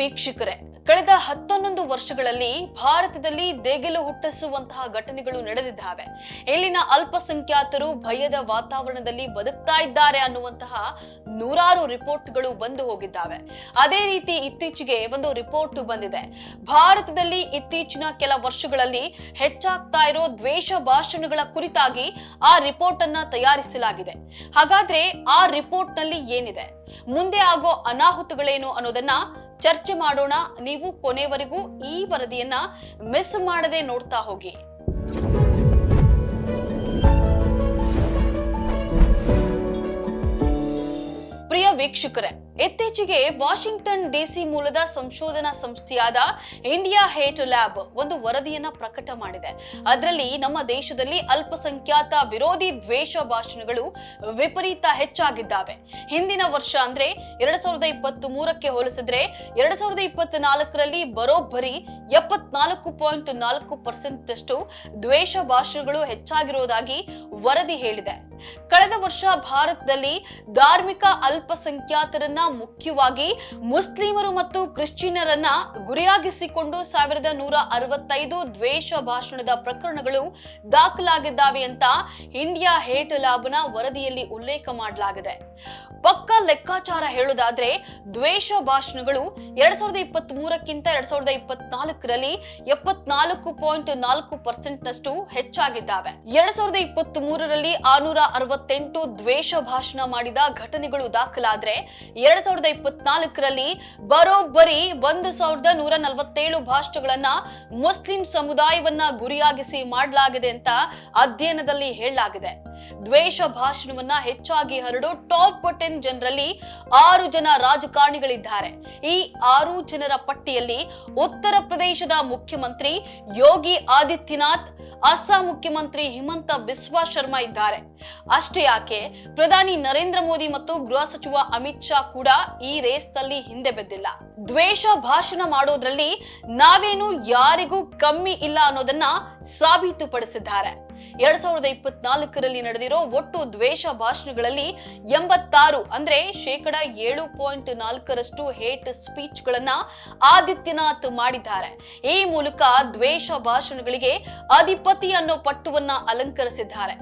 ವೀಕ್ಷಕರೇ, ಕಳೆದ 11 ವರ್ಷಗಳಲ್ಲಿ ಭಾರತದಲ್ಲಿ ದೇಗಿಲು ಹುಟ್ಟಿಸುವಂತಹ ಘಟನೆಗಳು ನಡೆದಿದ್ದಾವೆ. ಇಲ್ಲಿನ ಅಲ್ಪಸಂಖ್ಯಾತರು ಭಯದ ವಾತಾವರಣದಲ್ಲಿ ಬದುಕ್ತಾ ಇದ್ದಾರೆ ಅನ್ನುವಂತಹ ನೂರಾರು ರಿಪೋರ್ಟ್ಗಳು ಬಂದು ಹೋಗಿದ್ದಾವೆ. ಅದೇ ರೀತಿ ಇತ್ತೀಚೆಗೆ ಒಂದು ರಿಪೋರ್ಟ್ ಬಂದಿದೆ. ಭಾರತದಲ್ಲಿ ಇತ್ತೀಚಿನ ಕೆಲ ವರ್ಷಗಳಲ್ಲಿ ಹೆಚ್ಚಾಗ್ತಾ ಇರೋ ದ್ವೇಷ ಭಾಷಣಗಳ ಕುರಿತಾಗಿ ಆ ರಿಪೋರ್ಟ್ ಅನ್ನ ತಯಾರಿಸಲಾಗಿದೆ. ಹಾಗಾದ್ರೆ ಆ ರಿಪೋರ್ಟ್ ನಲ್ಲಿ ಏನಿದೆ, ಮುಂದೆ ಆಗೋ ಅನಾಹುತಗಳೇನು ಅನ್ನೋದನ್ನ ಚರ್ಚೆ ಮಾಡೋಣ. ನೀವು ಕೊನೆವರೆಗೂ ಈ ವರದಿಯನ್ನ ಮಿಸ್ ಮಾಡದೆ ನೋಡ್ತಾ ಹೋಗಿ. ಪ್ರಿಯ ವೀಕ್ಷಕರೇ, ಇತ್ತೀಚೆಗೆ ವಾಷಿಂಗ್ಟನ್ ಡಿಸಿ ಮೂಲದ ಸಂಶೋಧನಾ ಸಂಸ್ಥೆಯಾದ ಇಂಡಿಯಾ ಹೇಟ್ ಲ್ಯಾಬ್ ಒಂದು ವರದಿಯನ್ನ ಪ್ರಕಟ ಮಾಡಿದೆ. ಅದರಲ್ಲಿ ನಮ್ಮ ದೇಶದಲ್ಲಿ ಅಲ್ಪಸಂಖ್ಯಾತ ವಿರೋಧಿ ದ್ವೇಷ ಭಾಷಣಗಳು ವಿಪರೀತ ಹೆಚ್ಚಾಗಿದ್ದಾವೆ. ಹಿಂದಿನ ವರ್ಷ ಅಂದ್ರೆ 2023ಕ್ಕೆ ಹೋಲಿಸಿದ್ರೆ 2024ರಲ್ಲಿ ಬರೋಬ್ಬರಿ 74.4% ದ್ವೇಷ ಭಾಷಣಗಳು ಹೆಚ್ಚಾಗಿರುವುದಾಗಿ ವರದಿ ಹೇಳಿದೆ. ಕಳೆದ ವರ್ಷ ಭಾರತದಲ್ಲಿ ಧಾರ್ಮಿಕ ಅಲ್ಪಸಂಖ್ಯಾತರನ್ನ, ಮುಖ್ಯವಾಗಿ ಮುಸ್ಲಿಮರು ಮತ್ತು ಕ್ರಿಶ್ಚಿಯನ್ನರನ್ನ ಗುರಿಯಾಗಿಸಿಕೊಂಡು 1165 ದ್ವೇಷ ಭಾಷಣದ ಪ್ರಕರಣಗಳು ದಾಖಲಾಗಿದ್ದಾವೆ ಅಂತ ಇಂಡಿಯಾ ಹೇಟ್ ಲ್ಯಾಬ್ನ ವರದಿಯಲ್ಲಿ ಉಲ್ಲೇಖ ಮಾಡಲಾಗಿದೆ. ಪಕ್ಕಾ ಲೆಕ್ಕಾಚಾರ ಹೇಳುವುದಾದ್ರೆ ದ್ವೇಷ ಭಾಷಣಗಳು 2023ಕ್ಕಿಂತ 2024ರಲ್ಲಿ 74.4% ನಷ್ಟು ಹೆಚ್ಚಾಗಿದ್ದಾವೆ. 2023ರಲ್ಲಿ 668 ದ್ವೇಷ ಭಾಷಣ ಮಾಡಿದ ಘಟನೆಗಳು ದಾಖಲಾದ್ರೆ 2024ರಲ್ಲಿ ಬರೋಬ್ಬರಿ 1147 ಭಾಷಣಗಳನ್ನ ಮುಸ್ಲಿಂ ಸಮುದಾಯವನ್ನ ಗುರಿಯಾಗಿಸಿ ಮಾಡಲಾಗಿದೆ ಅಂತ ಅಧ್ಯಯನದಲ್ಲಿ ಹೇಳಲಾಗಿದೆ. ದ್ವೇಷ ಭಾಷಣವನ್ನ ಹೆಚ್ಚಾಗಿ ಹರಡೋ ಟಾಪ್ 10 ಜನರಲ್ಲಿ 6 ಜನ ರಾಜಕಾರಣಿಗಳಿದ್ದಾರೆ. ಈ 6 ಜನರ ಪಟ್ಟಿಯಲ್ಲಿ ಉತ್ತರ ಪ್ರದೇಶದ ಮುಖ್ಯಮಂತ್ರಿ ಯೋಗಿ ಆದಿತ್ಯನಾಥ್, ಅಸ್ಸಾಂ ಮುಖ್ಯಮಂತ್ರಿ ಹಿಮಂತ ಬಿಸ್ವಾ ಶರ್ಮಾ ಇದ್ದಾರೆ. ಅಷ್ಟೇ ಯಾಕೆ, ಪ್ರಧಾನಿ ನರೇಂದ್ರ ಮೋದಿ ಮತ್ತು ಗೃಹ ಸಚಿವ ಅಮಿತ್ ಶಾ ಕೂಡ ಈ ರೇಸ್ ನಲ್ಲಿ ಹಿಂದೆ ಬಿದ್ದಿಲ್ಲ. ದ್ವೇಷ ಭಾಷಣ ಮಾಡೋದ್ರಲ್ಲಿ ನಾವೇನು ಯಾರಿಗೂ ಕಮ್ಮಿ ಇಲ್ಲ ಅನ್ನೋದನ್ನ ಸಾಬೀತುಪಡಿಸಿದ್ದಾರೆ. 2024ರಲ್ಲಿ ನಡೆದಿರೋ ಒಟ್ಟು ದ್ವೇಷ ಭಾಷಣಗಳಲ್ಲಿ 86 ಅಂದ್ರೆ 7.4% ಹೇಟ್ ಸ್ಪೀಚ್ ಗಳನ್ನ ಆದಿತ್ಯನಾಥ್ ಮಾಡಿದ್ದಾರೆ. ಈ ಮೂಲಕ ದ್ವೇಷ ಭಾಷಣಗಳಿಗೆ ಅಧಿಪತಿ ಅನ್ನೋ ಪಟ್ಟುವನ್ನ ಅಲಂಕರಿಸಿದ್ದಾರೆ.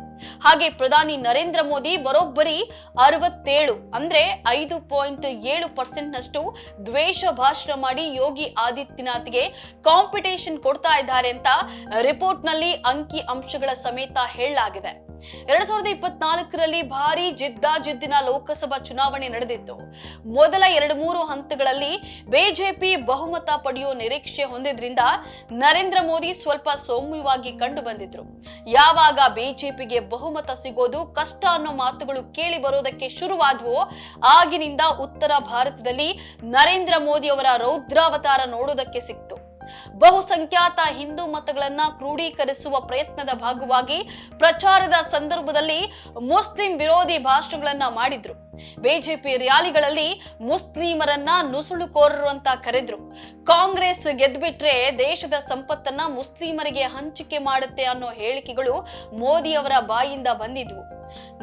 ಹಾಗೆ ಪ್ರಧಾನಿ ನರೇಂದ್ರ ಮೋದಿ ಬರೋಬ್ಬರಿ 67 ಅಂದ್ರೆ 5.7% ನಷ್ಟು ದ್ವೇಷ ಭಾಷಣ ಮಾಡಿ ಯೋಗಿ ಆದಿತ್ಯನಾಥ್ಗೆ ಕಾಂಪಿಟೇಷನ್ ಕೊಡ್ತಾ ಇದ್ದಾರೆ ಅಂತ ರಿಪೋರ್ಟ್ ನಲ್ಲಿ ಅಂಕಿ ಅಂಶಗಳ ಸಮೇತ ಹೇಳಲಾಗಿದೆ. 2024ರಲ್ಲಿ ಭಾರಿ ಜಿದ್ದಾಜಿದ್ದಿನ ಲೋಕಸಭಾ ಚುನಾವಣೆ ನಡೆದಿತ್ತು. ಮೊದಲ 2-3 ಹಂತಗಳಲ್ಲಿ ಬಿಜೆಪಿ ಬಹುಮತ ಪಡೆಯುವ ನಿರೀಕ್ಷೆ ಹೊಂದಿದ್ರಿಂದ ನರೇಂದ್ರ ಮೋದಿ ಸ್ವಲ್ಪ ಸೌಮ್ಯವಾಗಿ ಕಂಡು ಬಂದಿದ್ರು. ಯಾವಾಗ ಬಿಜೆಪಿಗೆ ಬಹುಮತ ಸಿಗೋದು ಕಷ್ಟ ಅನ್ನೋ ಮಾತುಗಳು ಕೇಳಿ ಬರೋದಕ್ಕೆ ಶುರುವಾದ್ವೋ ಆಗಿನಿಂದ ಉತ್ತರ ಭಾರತದಲ್ಲಿ ನರೇಂದ್ರ ಮೋದಿ ಅವರ ರೌದ್ರಾವತಾರ ನೋಡೋದಕ್ಕೆ ಸಿಕ್ತು. ಬಹುಸಂಖ್ಯಾತ ಹಿಂದೂ ಮತಗಳನ್ನ ಕ್ರೋಢೀಕರಿಸುವ ಪ್ರಯತ್ನದ ಭಾಗವಾಗಿ ಪ್ರಚಾರದ ಸಂದರ್ಭದಲ್ಲಿ ಮುಸ್ಲಿಂ ವಿರೋಧಿ ಭಾಷಣಗಳನ್ನ ಮಾಡಿದ್ರು. ಬಿಜೆಪಿ ರ್ಯಾಲಿಗಳಲ್ಲಿ ಮುಸ್ಲಿಮರನ್ನ ನುಸುಳುಕೋರರು ಅಂತ ಕರೆದ್ರು. ಕಾಂಗ್ರೆಸ್ ಗೆದ್ಬಿಟ್ರೆ ದೇಶದ ಸಂಪತ್ತನ್ನ ಮುಸ್ಲಿಮರಿಗೆ ಹಂಚಿಕೆ ಮಾಡುತ್ತೆ ಅನ್ನೋ ಹೇಳಿಕೆಗಳು ಮೋದಿ ಅವರ ಬಾಯಿಂದ ಬಂದಿದ್ವು.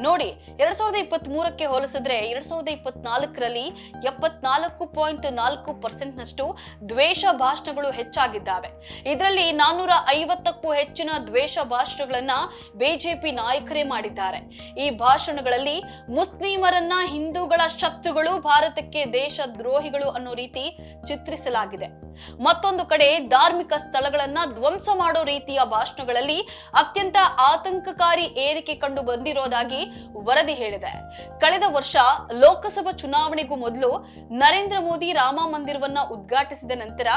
ನೋಡಿ, 2023ಕ್ಕೆ ಹೋಲಿಸಿದ್ರೆ 2024ರಲ್ಲಿ 74.4% ನಷ್ಟು ದ್ವೇಷ ಭಾಷಣಗಳು ಹೆಚ್ಚಾಗಿದ್ದಾವೆ. ಇದರಲ್ಲಿ 450ಕ್ಕೂ ಹೆಚ್ಚಿನ ದ್ವೇಷ ಭಾಷಣಗಳನ್ನ ಬಿಜೆಪಿ ನಾಯಕರೇ ಮಾಡಿದ್ದಾರೆ. ಈ ಭಾಷಣಗಳಲ್ಲಿ ಮುಸ್ಲಿಮರನ್ನ ಹಿಂದೂಗಳ ಶತ್ರುಗಳು, ಭಾರತಕ್ಕೆ ದೇಶ ದ್ರೋಹಿಗಳು ಅನ್ನೋ ರೀತಿ ಚಿತ್ರಿಸಲಾಗಿದೆ. ಮತ್ತೊಂದು ಕಡೆ ಧಾರ್ಮಿಕ ಸ್ಥಳಗಳನ್ನ ಧ್ವಂಸ ಮಾಡೋ ರೀತಿಯ ಭಾಷಣಗಳಲ್ಲಿ ಅತ್ಯಂತ ಆತಂಕಕಾರಿ ಏರಿಕೆ ಕಂಡು ಬಂದಿರೋದಾಗಿ ವರದಿ ಹೇಳಿದೆ. ಕಳೆದ ವರ್ಷ ಲೋಕಸಭಾ ಚುನಾವಣೆಗೂ ಮೊದಲು ನರೇಂದ್ರ ಮೋದಿ ರಾಮ ಮಂದಿರವನ್ನ ಉದ್ಘಾಟಿಸಿದ ನಂತರ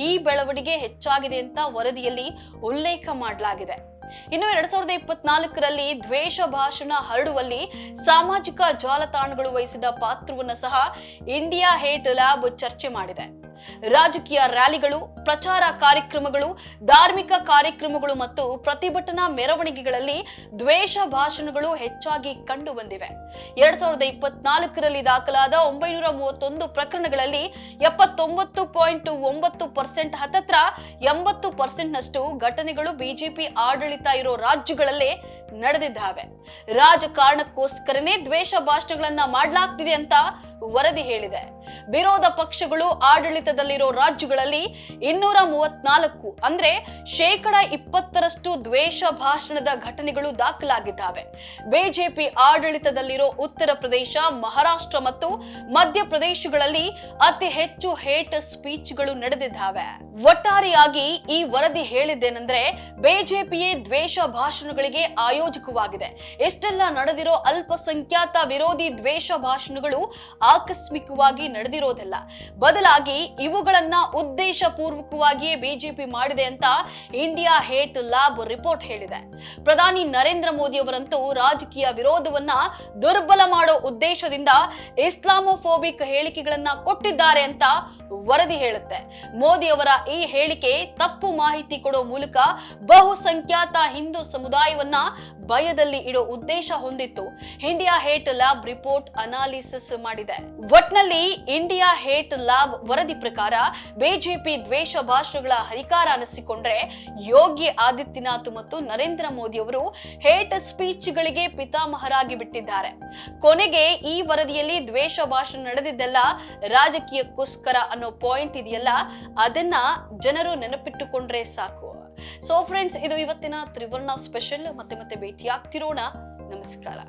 ಈ ಬೆಳವಣಿಗೆ ಹೆಚ್ಚಾಗಿದೆ ಅಂತ ವರದಿಯಲ್ಲಿ ಉಲ್ಲೇಖ ಮಾಡಲಾಗಿದೆ. ಇನ್ನು 2024ರಲ್ಲಿ ದ್ವೇಷ ಭಾಷಣ ಹರಡುವಲ್ಲಿ ಸಾಮಾಜಿಕ ಜಾಲತಾಣಗಳು ವಹಿಸಿದ ಪಾತ್ರವನ್ನು ಸಹ ಇಂಡಿಯಾ ಹೇಟ್ ಲ್ಯಾಬ್ ಚರ್ಚೆ ಮಾಡಿದೆ. ರಾಜಕೀಯ ರ್ಯಾಲಿಗಳು, ಪ್ರಚಾರ ಕಾರ್ಯಕ್ರಮಗಳು, ಧಾರ್ಮಿಕ ಕಾರ್ಯಕ್ರಮಗಳು ಮತ್ತು ಪ್ರತಿಭಟನಾ ಮೆರವಣಿಗೆಗಳಲ್ಲಿ ದ್ವೇಷ ಭಾಷಣಗಳು ಹೆಚ್ಚಾಗಿ ಕಂಡು ಬಂದಿವೆ. 2024ರಲ್ಲಿ ದಾಖಲಾದ 931 ಪ್ರಕರಣಗಳಲ್ಲಿ 79.9% ಹತ್ತತ್ರ 80% ನಷ್ಟು ಘಟನೆಗಳು ಬಿಜೆಪಿ ಆಡಳಿತ ಇರೋ ರಾಜ್ಯಗಳಲ್ಲೇ ನಡೆದಿದ್ದಾವೆ. ರಾಜಕಾರಣಕ್ಕೋಸ್ಕರನೇ ದ್ವೇಷ ಭಾಷಣಗಳನ್ನ ಮಾಡಲಾಗ್ತಿದೆ ಅಂತ ವರದಿ ಹೇಳಿದೆ. ವಿರೋಧ ಪಕ್ಷಗಳು ಆಡಳಿತದಲ್ಲಿರೋ ರಾಜ್ಯಗಳಲ್ಲಿ 234 ಅಂದ್ರೆ 20% ದ್ವೇಷ ಭಾಷಣದ ಘಟನೆಗಳು ದಾಖಲಾಗಿದ್ದಾವೆ. ಬಿಜೆಪಿ ಆಡಳಿತದಲ್ಲಿರೋ ಉತ್ತರ ಪ್ರದೇಶ, ಮಹಾರಾಷ್ಟ್ರ ಮತ್ತು ಮಧ್ಯಪ್ರದೇಶಗಳಲ್ಲಿ ಅತಿ ಹೆಚ್ಚು ಹೇಟ್ ಸ್ಪೀಚ್ಗಳು ನಡೆದಿದ್ದಾವೆ. ಒಟ್ಟಾರೆಯಾಗಿ ಈ ವರದಿ ಹೇಳಿದ್ದೇನೆಂದ್ರೆ ಬಿಜೆಪಿಯೇ ದ್ವೇಷ ಭಾಷಣಗಳಿಗೆ ಆಯೋಜಕವಾಗಿದೆ. ಎಷ್ಟೆಲ್ಲ ನಡೆದಿರೋ ಅಲ್ಪಸಂಖ್ಯಾತ ವಿರೋಧಿ ದ್ವೇಷ ಭಾಷಣಗಳು ಆಕಸ್ಮಿಕವಾಗಿ ನಡೆದಿರೋದಿಲ್ಲ, ಬದಲಾಗಿ ಇವುಗಳನ್ನ ಉದ್ದೇಶ ಪೂರ್ವಕವಾಗಿಯೇ ಬಿಜೆಪಿ ಮಾಡಿದೆ ಅಂತ ಇಂಡಿಯಾ ಹೇಟ್ ಲ್ಯಾಬ್ ರಿಪೋರ್ಟ್ ಹೇಳಿದೆ. ಪ್ರಧಾನಿ ನರೇಂದ್ರ ಮೋದಿ ಅವರಂತೂ ರಾಜಕೀಯ ವಿರೋಧವನ್ನ ದುರ್ಬಲ ಮಾಡೋ ಉದ್ದೇಶದಿಂದ ಇಸ್ಲಾಮೋಫೋಬಿಕ್ ಹೇಳಿಕೆಗಳನ್ನ ಕೊಟ್ಟಿದ್ದಾರೆ ಅಂತ ವರದಿ ಹೇಳುತ್ತೆ. ಮೋದಿ ಅವರ ಈ ಹೇಳಿಕೆ ತಪ್ಪು ಮಾಹಿತಿ ಕೊಡೋ ಮೂಲಕ ಬಹುಸಂಖ್ಯಾತ ಹಿಂದೂ ಸಮುದಾಯವನ್ನ ಭಯದಲ್ಲಿ ಇಡೋ ಉದ್ದೇಶ ಹೊಂದಿತ್ತು. India hate lab report analysis ಮಾಡಿದೆ. ಒಟ್ನಲ್ಲಿ ಇಂಡಿಯಾ ಹೇಟ್ ಲ್ಯಾಬ್ ವರದಿ ಪ್ರಕಾರ ಬಿಜೆಪಿ ದ್ವೇಷ ಭಾಷಣಗಳ ಹರಿಕಾರ ಅನಿಸಿಕೊಂಡ್ರೆ ಯೋಗಿ ಆದಿತ್ಯನಾಥ್ ಮತ್ತು ನರೇಂದ್ರ ಮೋದಿ ಅವರು ಹೇಟ್ ಸ್ಪೀಚ್ ಗಳಿಗೆ ಪಿತಾಮಹರಾಗಿ ಬಿಟ್ಟಿದ್ದಾರೆ. ಕೊನೆಗೆ ಈ ವರದಿಯಲ್ಲಿ ದ್ವೇಷ ಭಾಷಣ ನಡೆದಿದ್ದೆಲ್ಲ ರಾಜಕೀಯಕ್ಕೋಸ್ಕರ ಅನ್ನೋ ಪಾಯಿಂಟ್ ಇದೆಯಲ್ಲ, ಅದನ್ನ ಜನರು ನೆನಪಿಟ್ಟುಕೊಂಡ್ರೆ ಸಾಕು. ಸೊ ಫ್ರೆಂಡ್ಸ್, ಇದು ಇವತ್ತಿನ ತ್ರಿವರ್ಣ ಸ್ಪೆಷಲ್. ಮತ್ತೆ ಭೇಟಿಯಾಗ್ತಿರೋಣ. ನಮಸ್ಕಾರ.